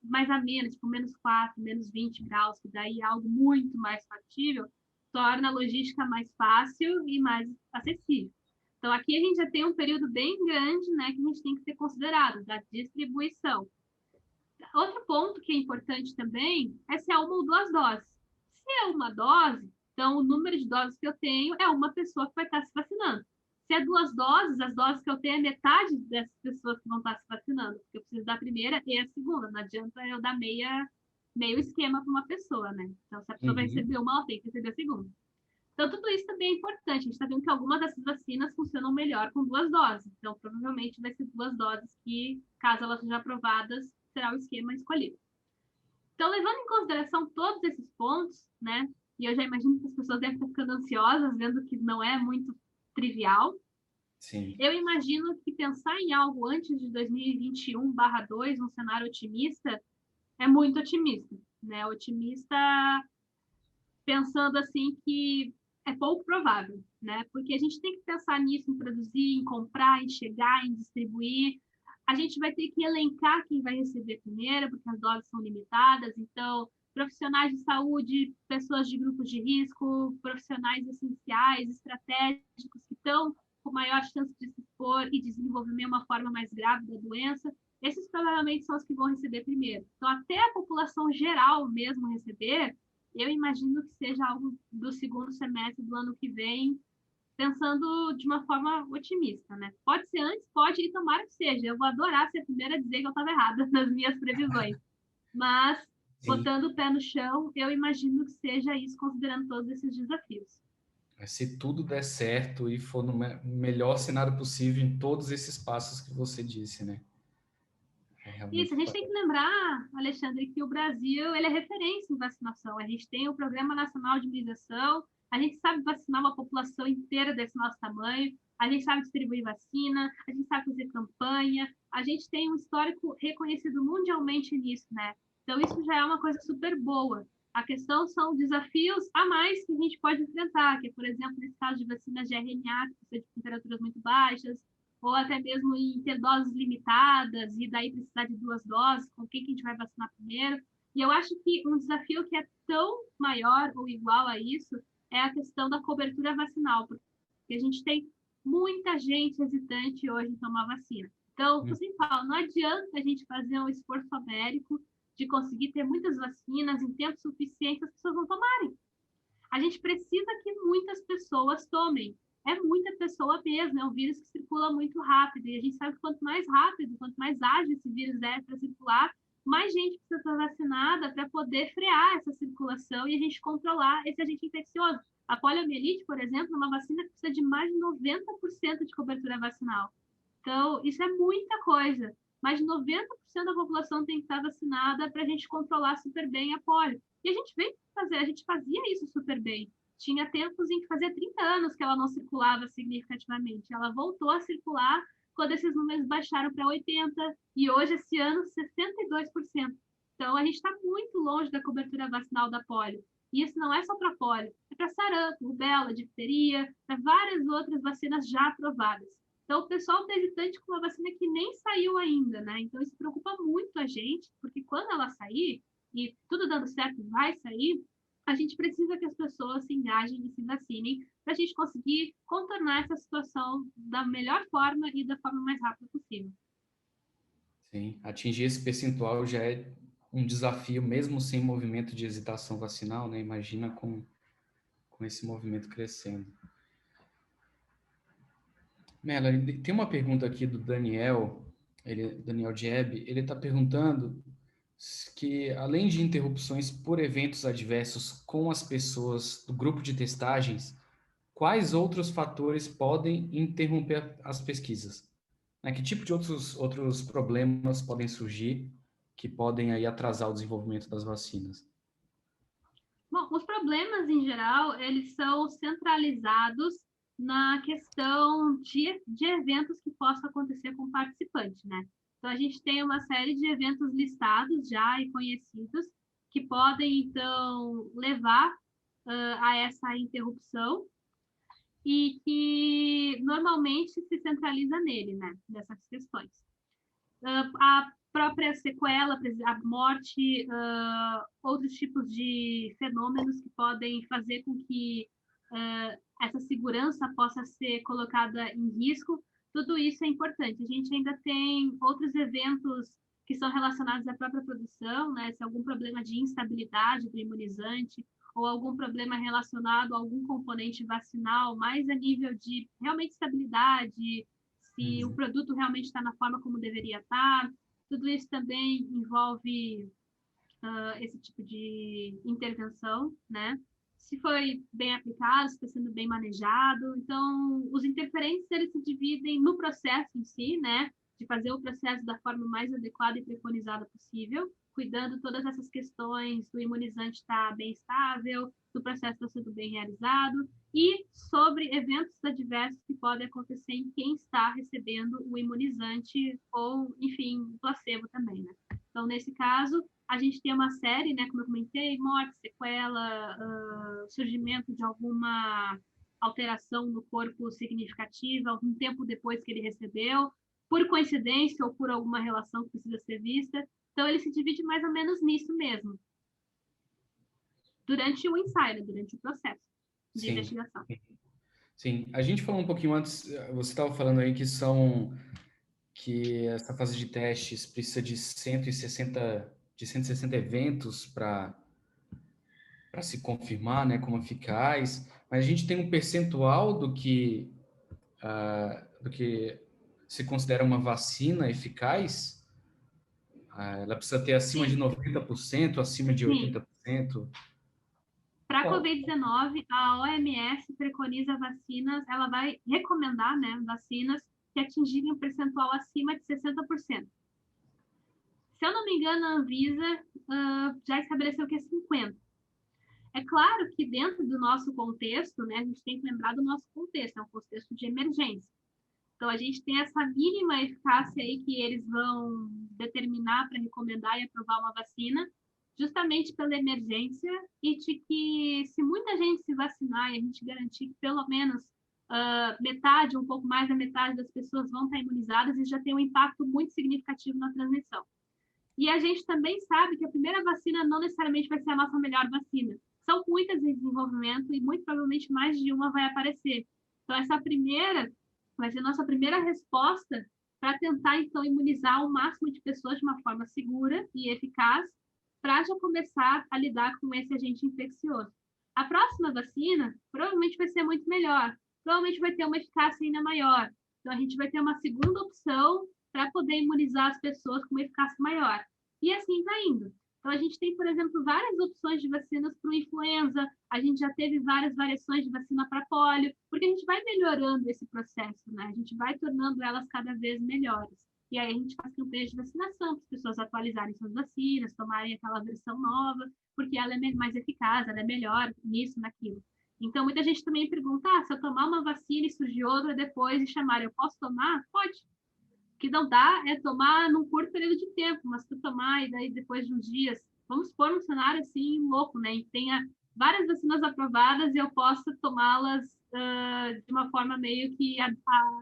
mais amena, tipo menos 4, menos 20 graus, que daí é algo muito mais factível, torna a logística mais fácil e mais acessível. Então, aqui a gente já tem um período bem grande, né, que a gente tem que ter considerado, da distribuição. Outro ponto que é importante também é se é uma ou duas doses. Se é uma dose, então o número de doses que eu tenho é uma pessoa que vai estar se vacinando. Se é duas doses, as doses que eu tenho é metade dessas pessoas que vão estar se vacinando, porque eu preciso da primeira e a segunda. Não adianta eu dar meio esquema para uma pessoa, né? Então, se a pessoa vai receber uma, ela tem que receber a segunda. Então, tudo isso também é importante. A gente está vendo que algumas dessas vacinas funcionam melhor com duas doses. Então, provavelmente vai ser duas doses que, caso elas sejam aprovadas, será o esquema escolhido. Então, levando em consideração todos esses pontos, né? E eu já imagino que as pessoas devem estar ficando ansiosas, vendo que não é muito trivial. Sim. Eu imagino que pensar em algo antes de 2021/2, um cenário otimista, é muito otimista, né? Otimista pensando assim que é pouco provável, né? Porque a gente tem que pensar nisso, em produzir, em comprar, em chegar, em distribuir. A gente vai ter que elencar quem vai receber primeiro, porque as doses são limitadas. Então, profissionais de saúde, pessoas de grupos de risco, profissionais essenciais, estratégicos que estão com maior chance de se expor e desenvolver uma forma mais grave da doença, esses provavelmente são os que vão receber primeiro. Então, até a população geral mesmo receber, eu imagino que seja algo do segundo semestre do ano que vem, pensando de uma forma otimista, né? Pode ser antes, pode, e tomara que seja. Eu vou adorar ser a primeira a dizer que eu estava errada nas minhas previsões. Mas, botando o pé no chão, eu imagino que seja isso, considerando todos esses desafios. Se tudo der certo e for no melhor cenário possível em todos esses passos que você disse, né? Isso, a gente tem que lembrar, Alexandre, que o Brasil ele é referência em vacinação. A gente tem o Programa Nacional de Imunização, a gente sabe vacinar uma população inteira desse nosso tamanho, a gente sabe distribuir vacina, a gente sabe fazer campanha, a gente tem um histórico reconhecido mundialmente nisso, né? Então, isso já é uma coisa super boa. A questão são desafios a mais que a gente pode enfrentar, que, por exemplo, nesse caso de vacinas de RNA, que precisa de temperaturas muito baixas, ou até mesmo em ter doses limitadas, e daí precisar de 2 doses, com quem que a gente vai vacinar primeiro. E eu acho que um desafio que é tão maior ou igual a isso é a questão da cobertura vacinal, porque a gente tem muita gente hesitante hoje em tomar vacina. Então, eu sempre falo, não adianta a gente fazer um esforço américo de conseguir ter muitas vacinas em tempo suficiente, as pessoas não tomarem. A gente precisa que muitas pessoas tomem. É muita pessoa mesmo, é um vírus que circula muito rápido. E a gente sabe que quanto mais rápido, quanto mais ágil esse vírus é para circular, mais gente precisa estar vacinada para poder frear essa circulação e a gente controlar esse agente infeccioso. A poliomielite, por exemplo, é uma vacina que precisa de mais de 90% de cobertura vacinal. Então, isso é muita coisa. Mais de 90% da população tem que estar vacinada para a gente controlar super bem a polio. E a gente fazia isso super bem. Tinha tempos em que fazia 30 anos que ela não circulava significativamente. Ela voltou a circular quando esses números baixaram para 80% e hoje, esse ano, 62%. Então, a gente está muito longe da cobertura vacinal da polio. E isso não é só para polio, é para sarampo, rubéola, difteria, para várias outras vacinas já aprovadas. Então, o pessoal está hesitante com uma vacina que nem saiu ainda, né? Então, isso preocupa muito a gente, porque quando ela sair, e tudo dando certo vai sair, a gente precisa que as pessoas se engajem e se vacinem para a gente conseguir contornar essa situação da melhor forma e da forma mais rápida possível. Sim, atingir esse percentual já é um desafio, mesmo sem movimento de hesitação vacinal, né? Imagina com esse movimento crescendo. Melanie, tem uma pergunta aqui do Daniel, Daniel Dieb, ele está perguntando que, além de interrupções por eventos adversos com as pessoas do grupo de testagens, quais outros fatores podem interromper as pesquisas? Né? Que tipo de outros problemas podem surgir que podem aí atrasar o desenvolvimento das vacinas? Bom, os problemas, em geral, eles são centralizados na questão de eventos que possam acontecer com o participante, né? Então, a gente tem uma série de eventos listados já e conhecidos que podem, então, levar a essa interrupção e que normalmente se centraliza nele, né? Nessas questões. A própria sequela, a morte, outros tipos de fenômenos que podem fazer com que essa segurança possa ser colocada em risco, tudo isso é importante. A gente ainda tem outros eventos que são relacionados à própria produção, né? Se algum problema de instabilidade do imunizante ou algum problema relacionado a algum componente vacinal, mais a nível de realmente estabilidade, se o produto realmente está na forma como deveria estar. Tudo isso também envolve esse tipo de intervenção, né? Se foi bem aplicado, se está sendo bem manejado. Então, os interferentes, eles se dividem no processo em si, né? De fazer o processo da forma mais adequada e preconizada possível, cuidando todas essas questões do imunizante estar bem estável, do processo estar sendo bem realizado, e sobre eventos adversos que podem acontecer em quem está recebendo o imunizante ou, enfim, o placebo também, né? Então, nesse caso, a gente tem uma série, né, como eu comentei, morte, sequela, surgimento de alguma alteração no corpo significativa algum tempo depois que ele recebeu, por coincidência ou por alguma relação que precisa ser vista. Então, ele se divide mais ou menos nisso mesmo, durante o ensaio, durante o processo de investigação. Sim, a gente falou um pouquinho antes, você estava falando aí que essa fase de testes precisa de 160 eventos para se confirmar, né, como eficaz, mas a gente tem um percentual do que se considera uma vacina eficaz. Ela precisa ter acima de 90%, acima de 80%. Para a Covid-19, a OMS preconiza vacinas, ela vai recomendar, né, vacinas que atingirem um percentual acima de 60%. Se eu não me engano, a Anvisa já estabeleceu que é 50%. É claro que dentro do nosso contexto, né, a gente tem que lembrar do nosso contexto, é um contexto de emergência. Então, a gente tem essa mínima eficácia aí que eles vão determinar para recomendar e aprovar uma vacina, justamente pela emergência e de que se muita gente se vacinar e a gente garantir que pelo menos metade, um pouco mais da metade das pessoas vão estar imunizadas, isso já tem um impacto muito significativo na transmissão. E a gente também sabe que a primeira vacina não necessariamente vai ser a nossa melhor vacina. São muitas em desenvolvimento e muito provavelmente mais de uma vai aparecer. Então, essa primeira vai ser a nossa primeira resposta para tentar, então, imunizar o máximo de pessoas de uma forma segura e eficaz para já começar a lidar com esse agente infeccioso. A próxima vacina provavelmente vai ser muito melhor, provavelmente vai ter uma eficácia ainda maior. Então, a gente vai ter uma segunda opção para poder imunizar as pessoas com uma eficácia maior. E assim vai indo. Então, a gente tem, por exemplo, várias opções de vacinas para o influenza, a gente já teve várias variações de vacina para pólio, porque a gente vai melhorando esse processo, né? A gente vai tornando elas cada vez melhores. E aí a gente faz campanhas de vacinação para as pessoas atualizarem suas vacinas, tomarem aquela versão nova, porque ela é mais eficaz, ela é melhor nisso, naquilo. Então, muita gente também pergunta, se eu tomar uma vacina e surgir outra depois e chamar, eu posso tomar? Pode. O que não dá é tomar num curto período de tempo, mas se tu tomar e daí depois de uns dias, vamos supor um cenário assim louco, né? E tenha várias vacinas aprovadas e eu possa tomá-las de uma forma meio que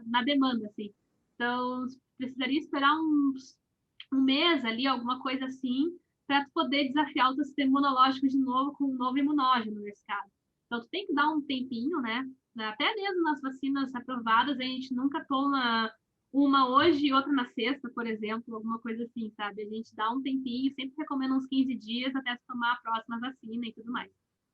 na demanda, assim. Então, precisaria esperar um mês ali, alguma coisa assim, para poder desafiar o teu sistema imunológico de novo com um novo imunógeno nesse caso. Então, tu tem que dar um tempinho, né? Até mesmo nas vacinas aprovadas, a gente nunca toma uma hoje e outra na sexta, por exemplo, alguma coisa assim, sabe? A gente dá um tempinho, sempre recomenda uns 15 dias até se tomar a próxima vacina e tudo mais.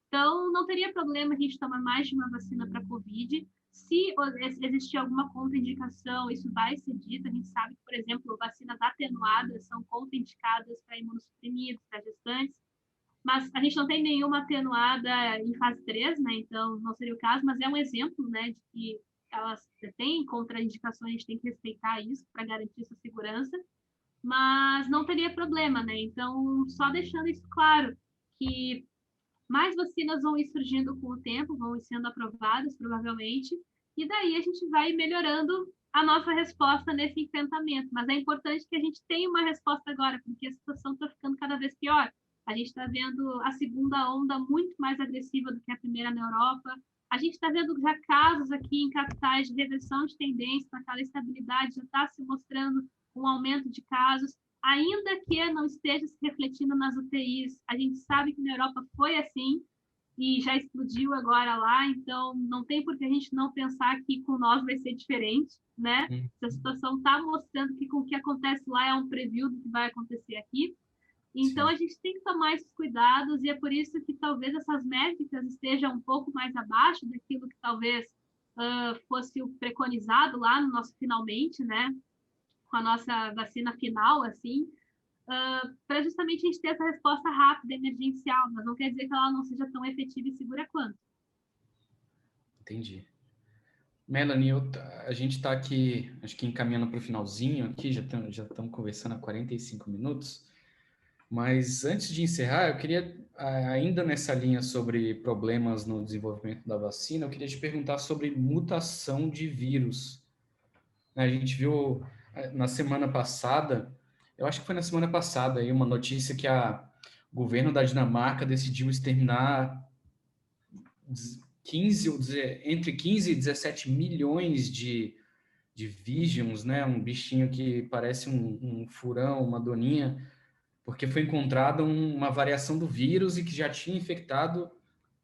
Então, não teria problema a gente tomar mais de uma vacina para COVID. Se existir alguma contraindicação, isso vai ser dito. A gente sabe que, por exemplo, vacinas atenuadas são contraindicadas para imunossuprimidos, para gestantes, mas a gente não tem nenhuma atenuada em fase 3, né? Então, não seria o caso, mas é um exemplo, né, de que elas têm contraindicações, a gente tem que respeitar isso para garantir sua segurança, mas não teria problema, né? Então, só deixando isso claro, que mais vacinas vão ir surgindo com o tempo, vão ir sendo aprovadas, provavelmente, e daí a gente vai melhorando a nossa resposta nesse enfrentamento. Mas é importante que a gente tenha uma resposta agora, porque a situação está ficando cada vez pior. A gente está vendo a segunda onda muito mais agressiva do que a primeira na Europa. A gente está vendo já casos aqui em capitais de reversão de tendência, aquela estabilidade já está se mostrando um aumento de casos, ainda que não esteja se refletindo nas UTIs. A gente sabe que na Europa foi assim e já explodiu agora lá, então não tem por que a gente não pensar que com nós vai ser diferente, né? Essa situação está mostrando que com o que acontece lá é um preview do que vai acontecer aqui. Então, a gente tem que tomar esses cuidados e é por isso que talvez essas métricas estejam um pouco mais abaixo daquilo que talvez fosse o preconizado lá no nosso finalmente, né? Com a nossa vacina final, assim, para justamente a gente ter essa resposta rápida, emergencial, mas não quer dizer que ela não seja tão efetiva e segura quanto. Entendi. Melanie, a gente está aqui, acho que encaminhando para o finalzinho aqui, já estamos conversando há 45 minutos, mas antes de encerrar, eu queria, ainda nessa linha sobre problemas no desenvolvimento da vacina, eu queria te perguntar sobre mutação de vírus. A gente viu na semana passada, eu acho que foi na semana passada, aí, uma notícia que o governo da Dinamarca decidiu exterminar entre 15 e 17 milhões de Visions, né? Um bichinho que parece um furão, uma doninha, porque foi encontrada uma variação do vírus e que já tinha infectado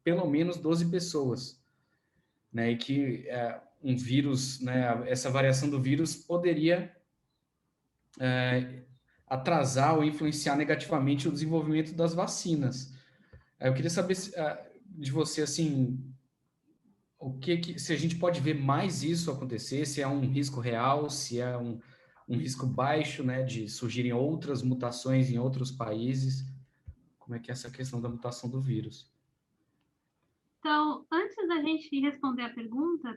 pelo menos 12 pessoas, né? E que um vírus, né? Essa variação do vírus poderia atrasar ou influenciar negativamente o desenvolvimento das vacinas. Eu queria saber de você, assim, se a gente pode ver mais isso acontecer, se é um risco real, se é um risco baixo, né, de surgirem outras mutações em outros países. Como é que é essa questão da mutação do vírus? Então, antes da gente responder a pergunta,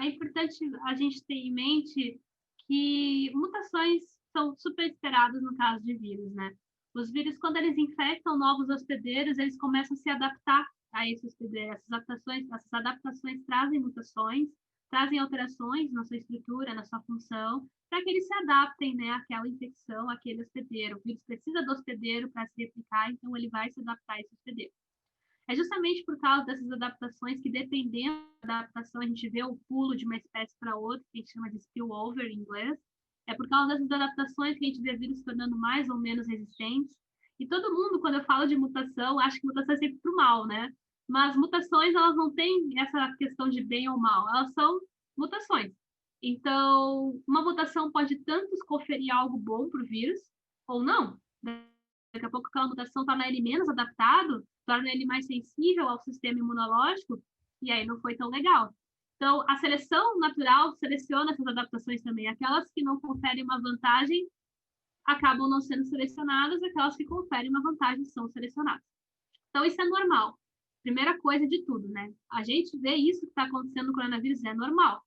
é importante a gente ter em mente que mutações são super esperadas no caso de vírus, né? Os vírus, quando eles infectam novos hospedeiros, eles começam a se adaptar a esses hospedeiros. Essas adaptações trazem mutações, trazem alterações na sua estrutura, na sua função, para que eles se adaptem, né, àquela infecção, àquele hospedeiro. O vírus precisa do hospedeiro para se replicar, então ele vai se adaptar a esse hospedeiro. É justamente por causa dessas adaptações que, dependendo da adaptação, a gente vê o pulo de uma espécie para outra, que a gente chama de spillover em inglês. É por causa dessas adaptações que a gente vê vírus se tornando mais ou menos resistentes. E todo mundo, quando eu falo de mutação, acha que mutação é sempre para o mal, né? Mas mutações, elas não têm essa questão de bem ou mal, elas são mutações. Então, uma mutação pode tanto conferir algo bom para o vírus, ou não. Daqui a pouco aquela mutação torna ele menos adaptado, torna ele mais sensível ao sistema imunológico, e aí não foi tão legal. Então, a seleção natural seleciona essas adaptações também. Aquelas que não conferem uma vantagem acabam não sendo selecionadas, aquelas que conferem uma vantagem são selecionadas. Então, isso é normal. Primeira coisa de tudo, né? A gente vê isso que está acontecendo no coronavírus, é normal.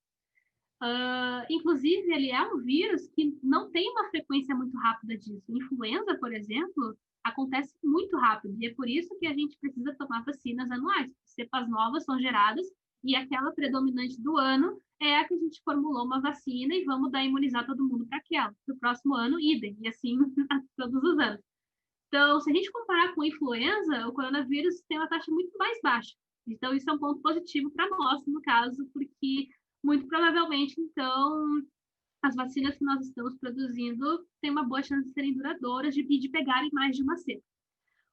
Inclusive, ele é um vírus que não tem uma frequência muito rápida disso. Influenza, por exemplo, acontece muito rápido, e é por isso que a gente precisa tomar vacinas anuais. Cepas novas são geradas, e aquela predominante do ano é a que a gente formulou uma vacina e vamos dar imunizar todo mundo para aquela. No próximo ano, idem, e assim todos os anos. Então, se a gente comparar com a influenza, o coronavírus tem uma taxa muito mais baixa. Então, isso é um ponto positivo para nós, no caso, porque muito provavelmente, então, as vacinas que nós estamos produzindo têm uma boa chance de serem duradouras e de pegarem mais de uma cepa.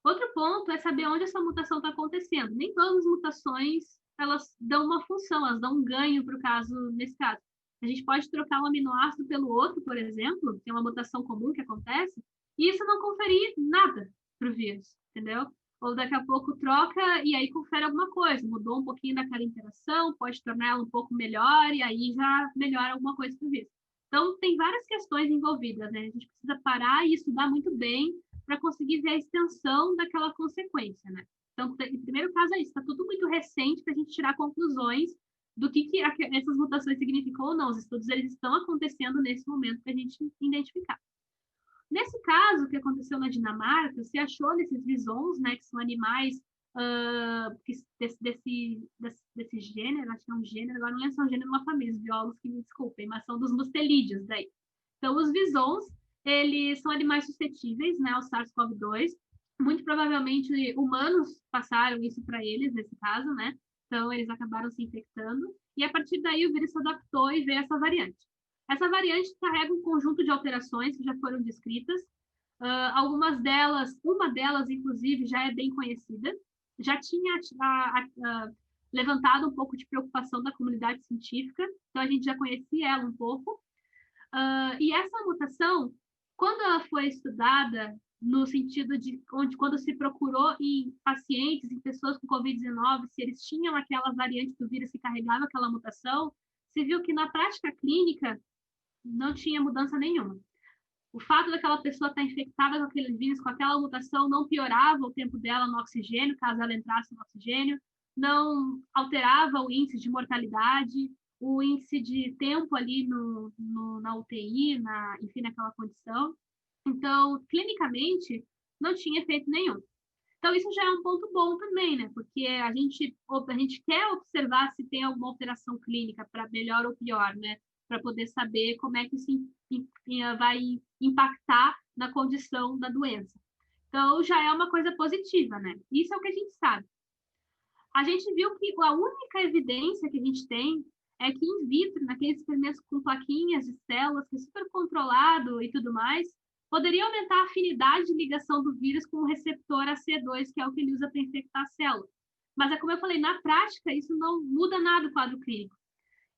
Outro ponto é saber onde essa mutação está acontecendo. Nem todas as mutações elas dão uma função, elas dão um ganho para o caso, nesse caso. A gente pode trocar um aminoácido pelo outro, por exemplo, tem uma mutação comum que acontece, e isso não conferir nada para o vírus, entendeu? Ou daqui a pouco troca e aí confere alguma coisa, mudou um pouquinho daquela interação, pode tornar ela um pouco melhor e aí já melhora alguma coisa para o vírus. Então, tem várias questões envolvidas, né? A gente precisa parar e estudar muito bem para conseguir ver a extensão daquela consequência, né? Então, em primeiro caso é isso, está tudo muito recente para a gente tirar conclusões do que essas mutações significam ou não. Os estudos eles estão acontecendo nesse momento para a gente identificar. Nesse caso que aconteceu na Dinamarca, se achou nesses visons, né, que são animais desse gênero, acho que é um gênero, agora não lembro se é um gênero ou uma família, os biólogos que me desculpem, mas são dos mustelídeos daí. Então, os visons, eles são animais suscetíveis, né, ao SARS-CoV-2. Muito provavelmente humanos passaram isso para eles, nesse caso, né? Então, eles acabaram se infectando. E a partir daí, o vírus se adaptou e veio essa variante. Essa variante carrega um conjunto de alterações que já foram descritas. Algumas delas, uma delas, inclusive, já é bem conhecida. Já tinha levantado um pouco de preocupação da comunidade científica, então a gente já conhecia ela um pouco. E essa mutação, quando ela foi estudada, no sentido de quando se procurou em pacientes, em pessoas com Covid-19, se eles tinham aquela variante do vírus que carregava aquela mutação, se viu que na prática clínica não tinha mudança nenhuma. O fato daquela pessoa estar infectada com aquele vírus, com aquela mutação, não piorava o tempo dela no oxigênio, caso ela entrasse no oxigênio, não alterava o índice de mortalidade, o índice de tempo ali na UTI, enfim, naquela condição. Então, clinicamente, não tinha efeito nenhum. Então, isso já é um ponto bom também, né? Porque a gente quer observar se tem alguma alteração clínica para melhor ou pior, né? Para poder saber como é que isso vai impactar na condição da doença. Então, já é uma coisa positiva, né? Isso é o que a gente sabe. A gente viu que a única evidência que a gente tem é que in vitro, naqueles experimentos com plaquinhas de células, que é super controlado e tudo mais, poderia aumentar a afinidade de ligação do vírus com o receptor AC2, que é o que ele usa para infectar a célula. Mas é como eu falei, na prática, isso não muda nada o quadro clínico.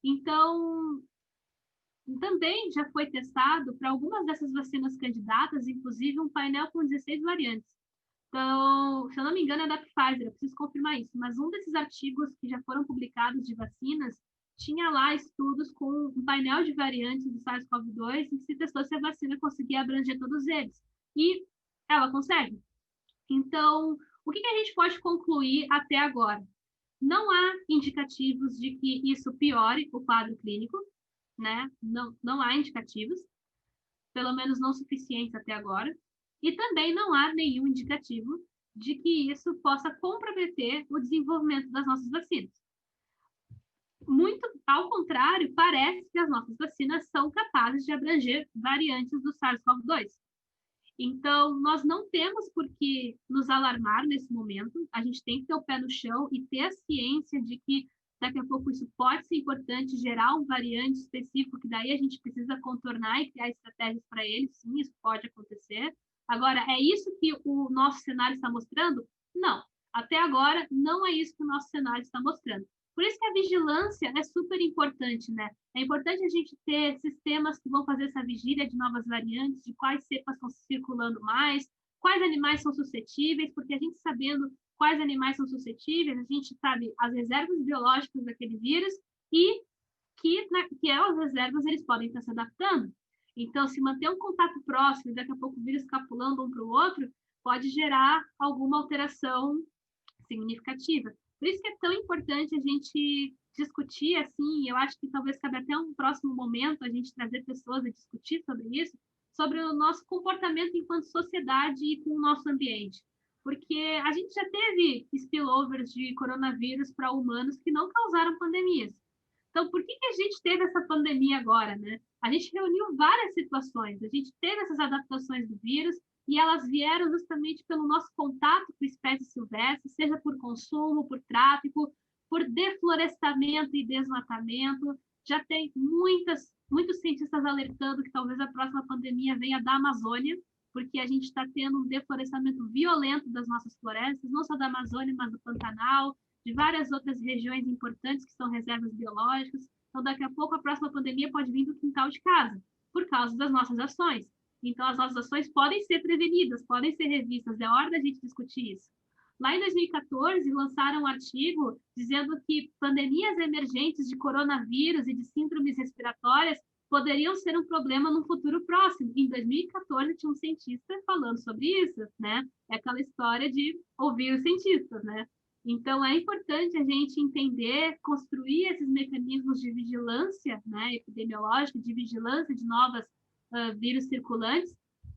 Então, também já foi testado para algumas dessas vacinas candidatas, inclusive um painel com 16 variantes. Então, se eu não me engano, é da Pfizer, eu preciso confirmar isso, mas um desses artigos que já foram publicados de vacinas tinha lá estudos com um painel de variantes do SARS-CoV-2 e se testou se a vacina conseguia abranger todos eles. E ela consegue. Então, o que a gente pode concluir até agora? Não há indicativos de que isso piore o quadro clínico, né? Não há indicativos, pelo menos não suficientes até agora. E também não há nenhum indicativo de que isso possa comprometer o desenvolvimento das nossas vacinas. muito ao contrário, parece que as nossas vacinas são capazes de abranger variantes do SARS-CoV-2. Então, nós não temos por que nos alarmar nesse momento, a gente tem que ter o pé no chão e ter a ciência de que daqui a pouco isso pode ser importante, gerar um variante específico, que daí a gente precisa contornar e criar estratégias para ele, sim, isso pode acontecer. Agora, é isso que o nosso cenário está mostrando? Não. Até agora, não é isso que o nosso cenário está mostrando. Por isso que a vigilância é super importante, né? É importante a gente ter sistemas que vão fazer essa vigília de novas variantes, de quais cepas estão circulando mais, quais animais são suscetíveis, porque a gente sabendo quais animais são suscetíveis, a gente sabe as reservas biológicas daquele vírus e que as reservas eles podem estar se adaptando. Então, se manter um contato próximo e daqui a pouco o vírus ficar pulando um para o outro, pode gerar alguma alteração significativa. Por isso que é tão importante a gente discutir, assim, eu acho que talvez cabe até um próximo momento a gente trazer pessoas a discutir sobre isso, sobre o nosso comportamento enquanto sociedade e com o nosso ambiente. Porque a gente já teve spillovers de coronavírus para humanos que não causaram pandemias. Então, por que a gente teve essa pandemia agora, né? A gente reuniu várias situações, a gente teve essas adaptações do vírus e elas vieram justamente pelo nosso contato com espécies silvestres, seja por consumo, por tráfico, por deflorestamento e desmatamento. Já tem muitos cientistas alertando que talvez a próxima pandemia venha da Amazônia, porque a gente está tendo um deflorestamento violento das nossas florestas, não só da Amazônia, mas do Pantanal, de várias outras regiões importantes que são reservas biológicas. Então, daqui a pouco, a próxima pandemia pode vir do quintal de casa, por causa das nossas ações. Então, as nossas ações podem ser prevenidas, podem ser revistas, é hora da gente discutir isso. Lá em 2014, lançaram um artigo dizendo que pandemias emergentes de coronavírus e de síndromes respiratórias poderiam ser um problema no futuro próximo. Em 2014, tinha um cientista falando sobre isso, né? É aquela história de ouvir os cientistas, né? Então, é importante a gente entender, construir esses mecanismos de vigilância, né, epidemiológica, de vigilância de novas vírus circulantes,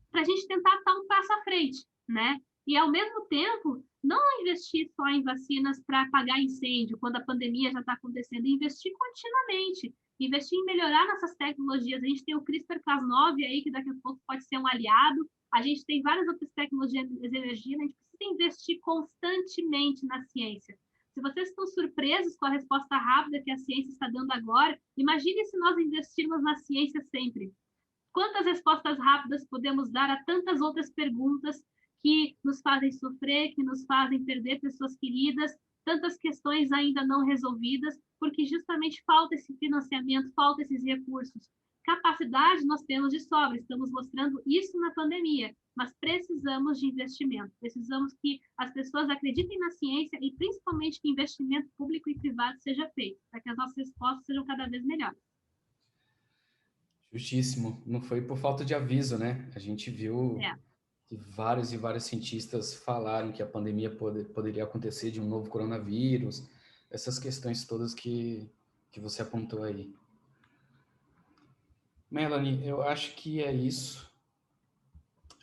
para a gente tentar estar um passo à frente, né? E, ao mesmo tempo, não investir só em vacinas para apagar incêndio, quando a pandemia já está acontecendo, investir continuamente, investir em melhorar nossas tecnologias. A gente tem o CRISPR-Cas9 aí, que daqui a pouco pode ser um aliado, a gente tem várias outras tecnologias emergindo, a gente precisa investir constantemente na ciência. Se vocês estão surpresos com a resposta rápida que a ciência está dando agora, imagine se nós investirmos na ciência sempre. Quantas respostas rápidas podemos dar a tantas outras perguntas que nos fazem sofrer, que nos fazem perder pessoas queridas, tantas questões ainda não resolvidas, porque justamente falta esse financiamento, falta esses recursos. Capacidade nós temos de sobra, estamos mostrando isso na pandemia, mas precisamos de investimento, precisamos que as pessoas acreditem na ciência e principalmente que investimento público e privado seja feito, para que as nossas respostas sejam cada vez melhores. Justíssimo. Não foi por falta de aviso, né? A gente viu que vários e vários cientistas falaram que a pandemia poderia acontecer de um novo coronavírus, essas questões todas que você apontou aí. Melanie, eu acho que é isso.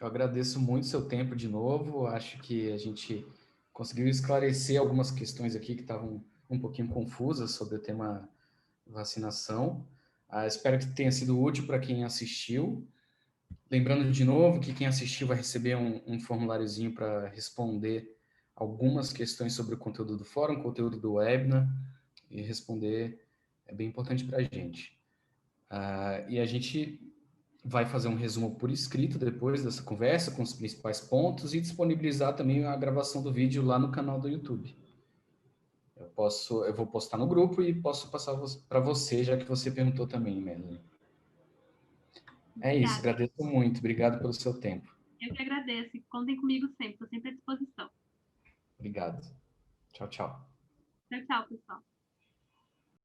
Eu agradeço muito seu tempo de novo. Acho que a gente conseguiu esclarecer algumas questões aqui que estavam um pouquinho confusas sobre o tema vacinação. Espero que tenha sido útil para quem assistiu. Lembrando de novo que quem assistiu vai receber um formuláriozinho para responder algumas questões sobre o conteúdo do fórum, conteúdo do webinar, e responder é bem importante para a gente. E a gente vai fazer um resumo por escrito depois dessa conversa, com os principais pontos, e disponibilizar também a gravação do vídeo lá no canal do YouTube. Eu vou postar no grupo e posso passar para você, já que você perguntou também, Melanie. É isso, agradeço muito. Obrigado pelo seu tempo. Eu que agradeço. Contem comigo sempre, estou sempre à disposição. Obrigado. Tchau, tchau. Tchau, tchau, pessoal.